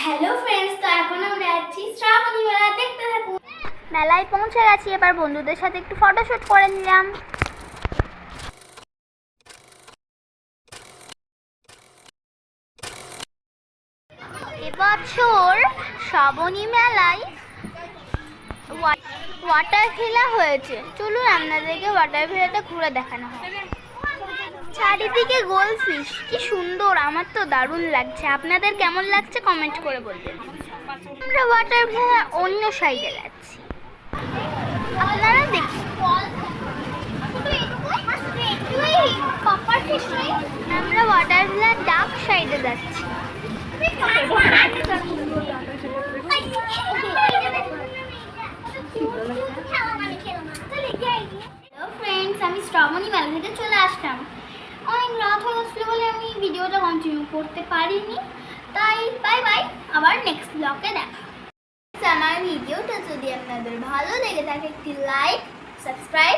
Hello friends, তো এখন আমরা যাচ্ছি শ্রাবণী মেলা দেখতে থাকুন। মেলায় পৌঁছে গেছি, এবার বন্ধুদের সাথে একটু ফটোশুট করে নিলাম। এবছর শ্রাবণী মেলায় ওয়াটার খেলা হয়েছে, চলুন আপনাদেরকে ওয়াটার খেলাটা ঘুরে দেখানো হয়। চারিদিকে গোলফিশ, কি সুন্দর, আমার তো দারুণ লাগছে। আপনাদের কেমন লাগছে কমেন্ট করে বলবেন। আমরা ওয়াটার খেলা অন্য সাইডে যাচ্ছি, আপনারা দেখুন। আমরা ওয়াটার খেলার ডাক সাইডে যাচ্ছি। হ্যালো ফ্রেন্ডস, আমি শ্রাবণী মেলা থেকে চলে আসলাম। অনেক রাত হয়ে গেছিলো বলে আমি ভিডিওটা কন্টিনিউ করতে পারিনি, তাই বাই বাই, আবার নেক্সট ব্লগে দেখা। আমার ভিডিওটা যদি আপনাদের ভালো লেগে থাকে একটি লাইক, সাবস্ক্রাইব